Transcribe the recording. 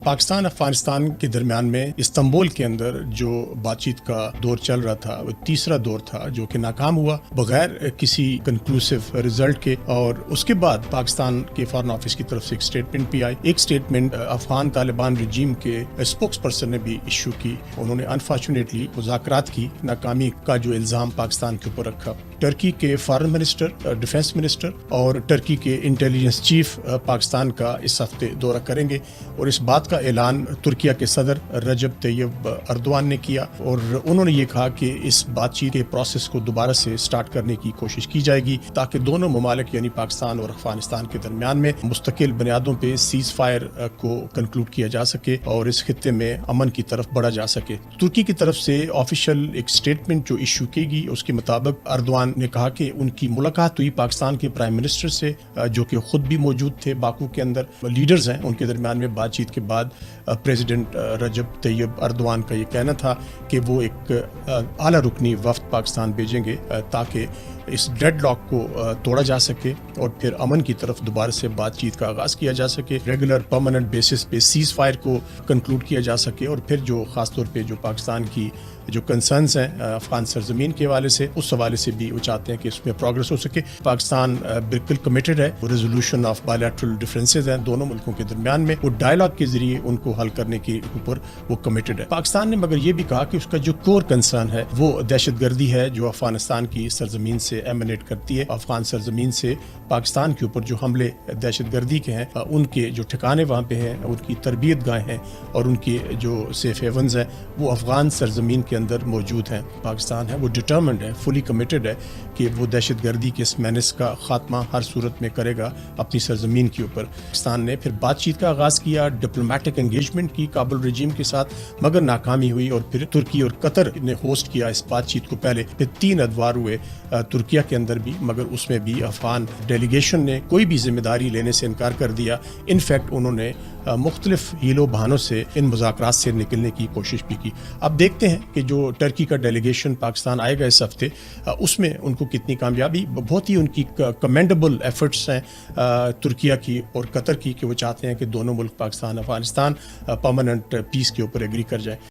پاکستان افغانستان کے درمیان میں استنبول کے اندر جو بات چیت کا دور چل رہا تھا وہ تیسرا دور تھا جو کہ ناکام ہوا بغیر کسی کنکلوسیو رزلٹ کے، اور اس کے بعد پاکستان کے فارن آفس کی طرف سے ایک سٹیٹمنٹ بھی آئی۔ ایک سٹیٹمنٹ افغان طالبان رجیم کے اسپوکس پرسن نے بھی ایشو کی۔ انہوں نے انفارچونیٹلی مذاکرات کی ناکامی کا جو الزام پاکستان کے اوپر رکھا۔ ٹرکی کے فارن منسٹر، ڈیفنس منسٹر اور ٹرکی کے انٹیلیجنس چیف پاکستان کا اس ہفتے دورہ کریں گے، اور اس بات کا اعلان ترکیہ کے صدر رجب طیب اردوان نے کیا، اور انہوں نے یہ کہا کہ اس بات چیت کے پروسیس کو دوبارہ سے سٹارٹ کرنے کی کوشش کی جائے گی تاکہ دونوں ممالک یعنی پاکستان اور افغانستان کے درمیان میں مستقل بنیادوں پہ سیز فائر کو کنکلوڈ کیا جا سکے اور اس خطے میں امن کی طرف بڑھا جا سکے۔ ترکی کی طرف سے آفیشیل ایک سٹیٹمنٹ جو ایشو کی گئی اس کے مطابق اردوان نے کہا کہ ان کی ملاقات ہوئی پاکستان کے پرائم منسٹر سے، جو کہ خود بھی موجود تھے باکو کے اندر، لیڈرز ہیں ان کے درمیان میں بات چیت کے بعد پریزیڈنٹ رجب طیب اردوان کا یہ کہنا تھا کہ وہ ایک اعلیٰ رکنی وفد پاکستان بھیجیں گے تاکہ اس ڈیڈ لاک کو توڑا جا سکے اور پھر امن کی طرف دوبارہ سے بات چیت کا آغاز کیا جا سکے، ریگولر پرماننٹ بیسس پہ سیز فائر کو کنکلوڈ کیا جا سکے، اور پھر جو خاص طور پہ جو پاکستان کی جو کنسرنز ہیں افغان سرزمین کے حوالے سے، اس حوالے سے بھی وہ چاہتے ہیں کہ اس میں پروگرس ہو سکے۔ پاکستان بالکل کمیٹڈ ہے، ریزولوشن آف بائیلیٹرل ڈفرینسز ہیں دونوں ملکوں کے درمیان میں، وہ ڈائلاگ کے ذریعے ان کو حل کرنے کے اوپر وہ کمیٹڈ ہے۔ پاکستان نے مگر یہ بھی کہا کہ اس کا جو کور کنسرن ہے وہ دہشت گردی ہے جو افغانستان کی سرزمین سے ایمنیٹ کرتی ہے۔ افغان سرزمین سے پاکستان کے اوپر جو حملے دہشت گردی کے ہیں، ان کے جو ٹھکانے وہاں پہ ہیں، ان کی تربیت گاہیں ہیں اور ان کے جو سیف ہیونز ہیں وہ افغان سرزمین کے اندر موجود ہیں۔ پاکستان ہے وہ ڈٹرمنڈ ہے، فلی کمیٹڈ ہے کہ وہ دہشت گردی کے اس مینس کا خاتمہ ہر صورت میں کرے گا اپنی سرزمین کے اوپر۔ پاکستان نے پھر بات چیت کا آغاز کیا، ڈپلومیٹک انگیجمنٹ کی کابل رجیم کے ساتھ، مگر ناکامی ہوئی، اور پھر ترکی اور قطر نے ہوسٹ کیا اس بات چیت کو پہلے، پھر 3 ادوار ہوئے ترکیہ کے اندر بھی، مگر اس میں بھی افغان ڈیلیگیشن نے کوئی بھی ذمہ داری لینے سے انکار کر دیا۔ انفیکٹ انہوں نے مختلف ہیلو بہانوں سے ان مذاکرات سے نکلنے کی کوشش بھی کی۔ اب دیکھتے ہیں کہ جو ٹرکی کا ڈیلیگیشن پاکستان آئے گا اس ہفتے، اس میں ان کو کتنی کامیابی، بہت ہی ان کی کمینڈیبل ایفرٹس ہیں ترکیہ کی اور قطر کی کہ وہ چاہتے ہیں کہ دونوں ملک پاکستان افغانستان پرماننٹ پیس کے اوپر ایگری کر جائیں۔